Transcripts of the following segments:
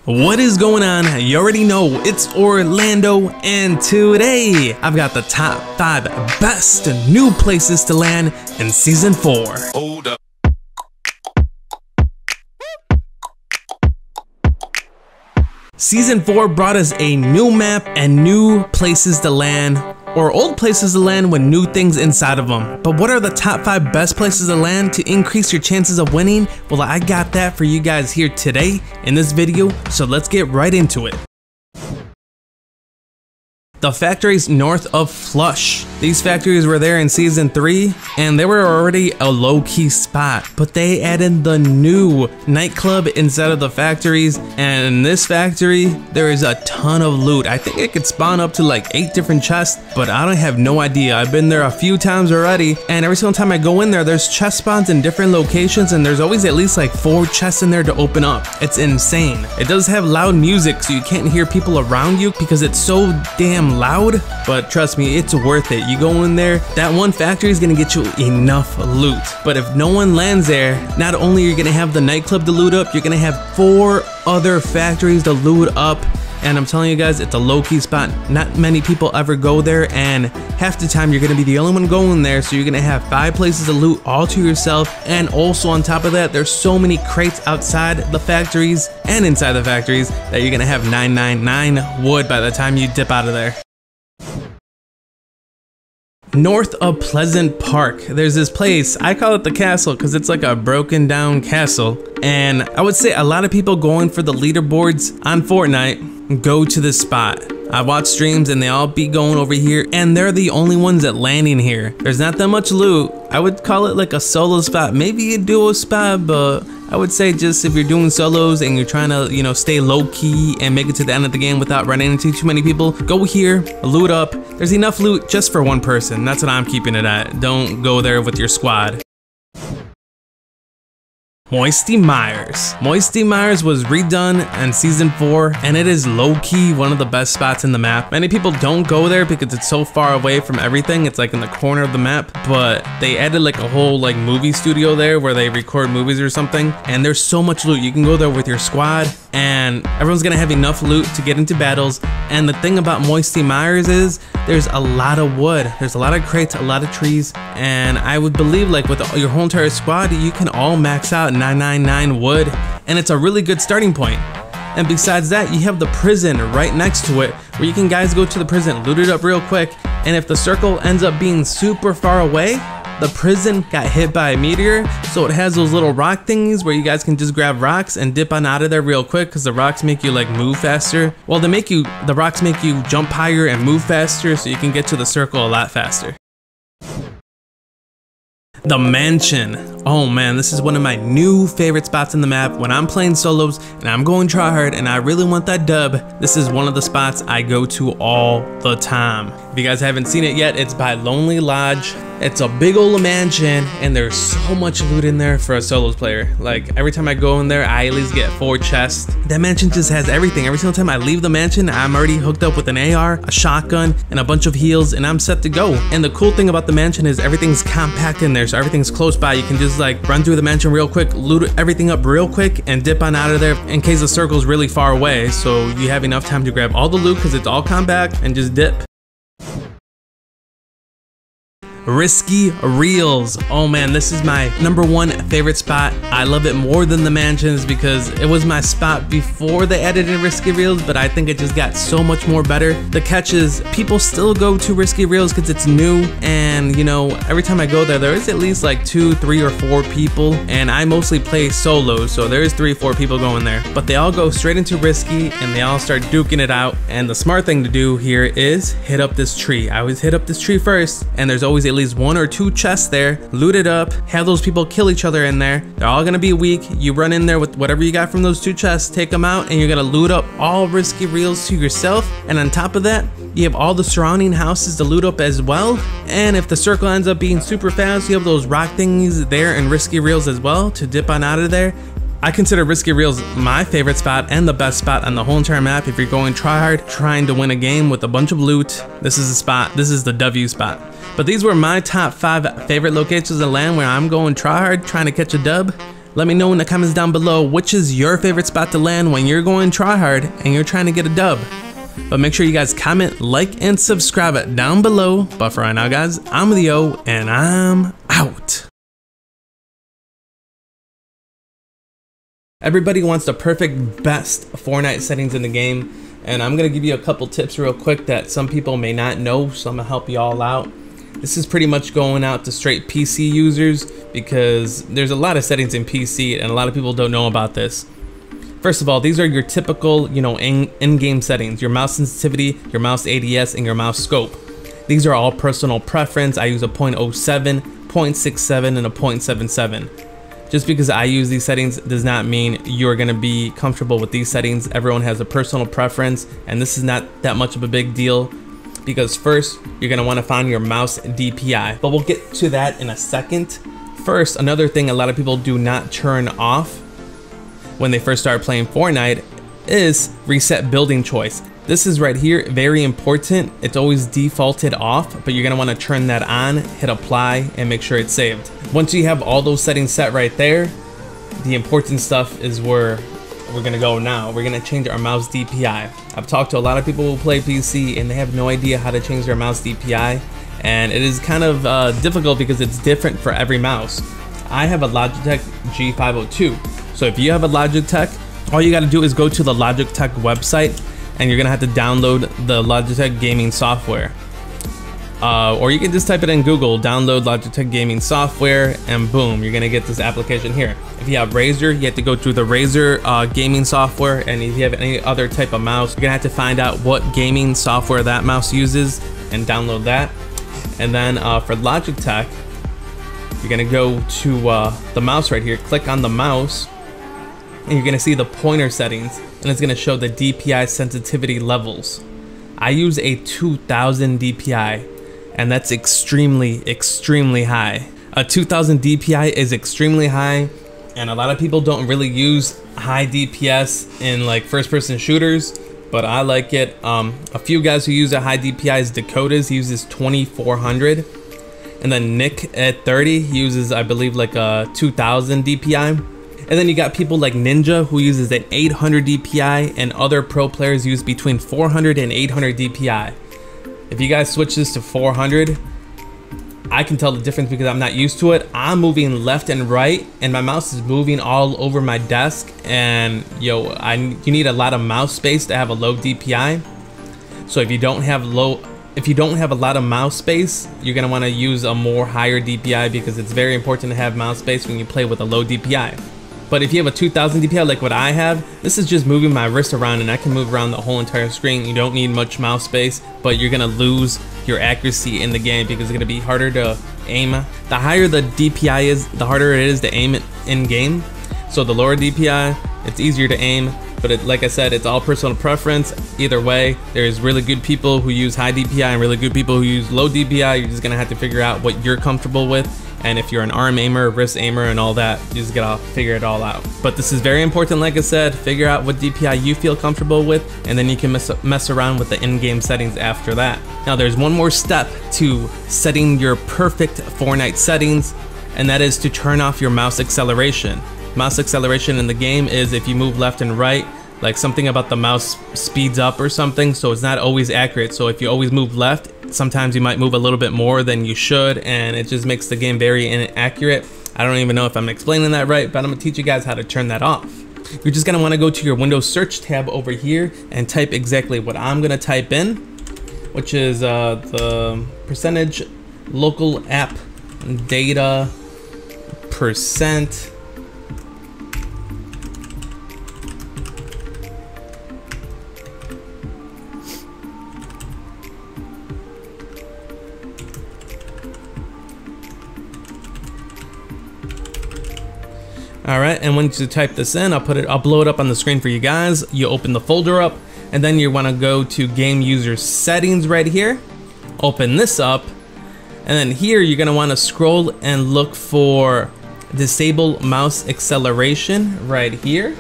What is going on? You already know it's Orlando, and today I've got the top 5 best new places to land in Season 4. Hold up. Season 4 brought us a new map and new places to land, or old places to land with new things inside of them. But what are the top 5 best places to land to increase your chances of winning? Well, I got that for you guys here today in this video, so let's get right into it. The factories north of Flush. These factories were there in Season 3, and they were already a low-key spot, but they added the new nightclub inside of the factories, and in this factory, there is a ton of loot. I think it could spawn up to like 8 different chests, but I don't have no idea. I've been there a few times already, and every single time I go in there, there's chest spawns in different locations, and there's always at least like 4 chests in there to open up. It's insane. It does have loud music, so you can't hear people around you because it's so damn loud, but trust me, it's worth it. You go in there, that one factory is gonna get you enough loot. But if no one lands there, not only are you gonna have the nightclub to loot up, you're gonna have 4 other factories to loot up. And I'm telling you guys, it's a low-key spot. Not many people ever go there, and half the time you're gonna be the only one going there, so you're gonna have 5 places to loot all to yourself. And also on top of that, there's so many crates outside the factories and inside the factories that you're gonna have 999 wood by the time you dip out of there. North of Pleasant Park, there's this place, I call it the castle because it's like a broken down castle, and I would say a lot of people going for the leaderboards on Fortnite go to this spot. I watch streams and they all be going over here, and they're the only ones that landing here. There's not that much loot. I would call it like a solo spot, maybe a duo spot, but I would say just if you're doing solos and you're trying to, you know, stay low key and make it to the end of the game without running into too many people, go here, loot up. There's enough loot just for one person. That's what I'm keeping it at. Don't go there with your squad. Moisty Myers. Moisty Myers was redone in Season 4, and it is low-key one of the best spots in the map. Many people don't go there because it's so far away from everything. It's like in the corner of the map, but they added like a whole like movie studio there where they record movies or something, and there's so much loot. You can go there with your squad, and everyone's gonna have enough loot to get into battles. And the thing about Moisty Myers is there's a lot of wood. There's a lot of crates, a lot of trees, and I would believe like with your whole entire squad, you can all max out 999 wood, and it's a really good starting point. And besides that, you have the prison right next to it where you can guys go to the prison, loot it up real quick, and if the circle ends up being super far away, the prison got hit by a meteor, so it has those little rock thingies where you guys can just grab rocks and dip on out of there real quick, because the rocks make you like move faster. Well, the rocks make you jump higher and move faster, so you can get to the circle a lot faster. The Mansion. Oh man, this is one of my new favorite spots in the map. When I'm playing solos and I'm going try hard and I really want that dub, this is one of the spots I go to all the time. If you guys haven't seen it yet, it's by Lonely Lodge. It's a big old mansion, and there's so much loot in there for a solos player. Like every time I go in there, I at least get 4 chests. That mansion just has everything. Every single time I leave the mansion, I'm already hooked up with an AR, a shotgun, and a bunch of heals, and I'm set to go. And the cool thing about the mansion is everything's compact in there, so everything's close by. You can just like run through the mansion real quick, loot everything up real quick, and dip on out of there in case the circle's really far away, so you have enough time to grab all the loot because it's all compact, and just dip. Risky Reels. Oh man, this is my #1 favorite spot. I love it more than the mansions because it was my spot before they added in Risky Reels, but I think it just got so much more better. The catch is people still go to Risky Reels because it's new, and you know, every time I go there, there is at least like 2, 3, or 4 people, and I mostly play solos, so there is 3 or 4 people going there, but they all go straight into Risky and they all start duking it out. And the smart thing to do here is hit up this tree. I always hit up this tree first, and there's always at least 1 or 2 chests there. Loot it up, have those people kill each other in there. They're all gonna be weak. You run in there with whatever you got from those 2 chests, take them out, and you're gonna loot up all Risky Reels to yourself. And on top of that, you have all the surrounding houses to loot up as well. And if the circle ends up being super fast, you have those rock thingies there in Risky Reels as well to dip on out of there. I consider Risky Reels my favorite spot and the best spot on the whole entire map. If you're going try hard, trying to win a game with a bunch of loot, this is the spot. This is the W spot. But these were my top 5 favorite locations to land where I'm going try hard, trying to catch a dub. Let me know in the comments down below which is your favorite spot to land when you're going try hard and you're trying to get a dub. But make sure you guys comment, like, and subscribe down below. But for right now, guys, I'm Leo, and I'm out. Everybody wants the perfect best Fortnite settings in the game, and I'm gonna give you a couple tips real quick that some people may not know, so I'm gonna help you all out. This is pretty much going out to straight PC users because there's a lot of settings in PC and a lot of people don't know about this. First of all, these are your typical, in-game settings, your mouse sensitivity, your mouse ADS, and your mouse scope. These are all personal preference. I use a 0.07, 0.67, and a 0.77. Just because I use these settings does not mean you're gonna be comfortable with these settings. Everyone has a personal preference, and this is not that much of a big deal because first, you're gonna wanna find your mouse DPI, but we'll get to that in a second. First, another thing a lot of people do not turn off when they first start playing Fortnite is reset building choice. This is right here, very important. It's always defaulted off, but you're gonna wanna turn that on, hit apply, and make sure it's saved. Once you have all those settings set right there, the important stuff is where we're gonna go now. We're gonna change our mouse DPI. I've talked to a lot of people who play PC and they have no idea how to change their mouse DPI, and it is kind of difficult because it's different for every mouse. I have a Logitech G502. So if you have a Logitech, all you gotta do is go to the Logitech website and you're gonna have to download the Logitech gaming software. Or you can just type it in Google, download Logitech gaming software, and boom, you're gonna get this application here. If you have Razer, you have to go through the Razer gaming software, and if you have any other type of mouse, you're gonna have to find out what gaming software that mouse uses and download that. And then for Logitech, you're gonna go to the mouse right here, click on the mouse, and you're gonna see the pointer settings, and it's gonna show the DPI sensitivity levels. I use a 2000 DPI, and that's extremely high. A 2000 DPI is extremely high, and a lot of people don't really use high DPS in like first-person shooters, but I like it. A few guys who use a high DPI is Dakotas, he uses 2400. And then Nick at 30 uses, I believe, like a 2000 DPI. And then you got people like Ninja who uses an 800 DPI, and other pro players use between 400 and 800 DPI. If you guys switch this to 400, I can tell the difference because I'm not used to it. I'm moving left and right, and my mouse is moving all over my desk. And you need a lot of mouse space to have a low DPI. So if you don't have a lot of mouse space, you're gonna wanna use a more higher DPI because it's very important to have mouse space when you play with a low DPI. But if you have a 2000 DPI like what I have, this is just moving my wrist around and I can move around the whole entire screen. You don't need much mouse space, but you're gonna lose your accuracy in the game because it's gonna be harder to aim. The higher the DPI is, the harder it is to aim it in game. So the lower DPI, it's easier to aim. But like I said, it's all personal preference. Either way, there's really good people who use high DPI and really good people who use low DPI. You're just gonna have to figure out what you're comfortable with. And if you're an arm aimer, wrist aimer, and all that, you just gotta figure it all out. But this is very important, like I said, figure out what DPI you feel comfortable with, and then you can mess around with the in-game settings after that. Now there's one more step to setting your perfect Fortnite settings, and that is to turn off your mouse acceleration. Mouse acceleration in the game is if you move left and right, like something about the mouse speeds up or something, so it's not always accurate. So if you always move left, sometimes you might move a little bit more than you should, and it just makes the game very inaccurate. I don't even know if I'm explaining that right, but I'm gonna teach you guys how to turn that off. You're just gonna wanna go to your Windows search tab over here and type exactly what I'm gonna type in, which is the percentage local app data percent All right, and once you type this in, I'll blow it up on the screen for you guys. You open the folder up, and then you want to go to game user settings right here. Open this up, and then here you're going to want to scroll and look for disable mouse acceleration right here.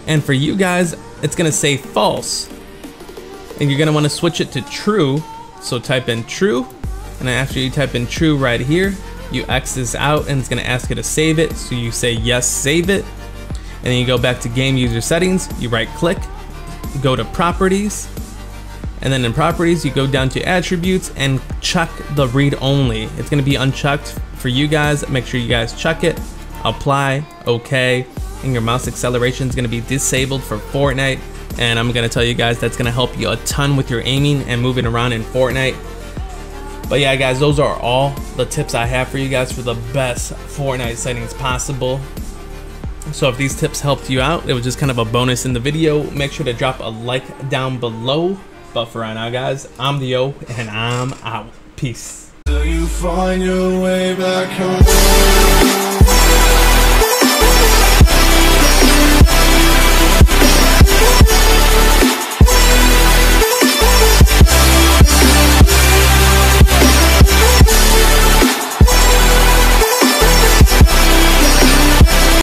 And for you guys, it's going to say false, and you're going to want to switch it to true. So type in true, and then after you type in true right here, you X this out and it's gonna ask you to save it. So you say yes, save it. And then you go back to game user settings, you right click, go to properties, and then in properties, you go down to attributes and check the read only. It's gonna be unchecked for you guys. Make sure you guys check it, apply, okay. And your mouse acceleration is gonna be disabled for Fortnite. And I'm gonna tell you guys that's gonna help you a ton with your aiming and moving around in Fortnite. But yeah guys, those are all the tips I have for you guys for the best Fortnite settings possible. So if these tips helped you out, it was just kind of a bonus in the video. Make sure to drop a like down below. But for right now guys, I'm the O and I'm out. Peace. Do you find your way back home?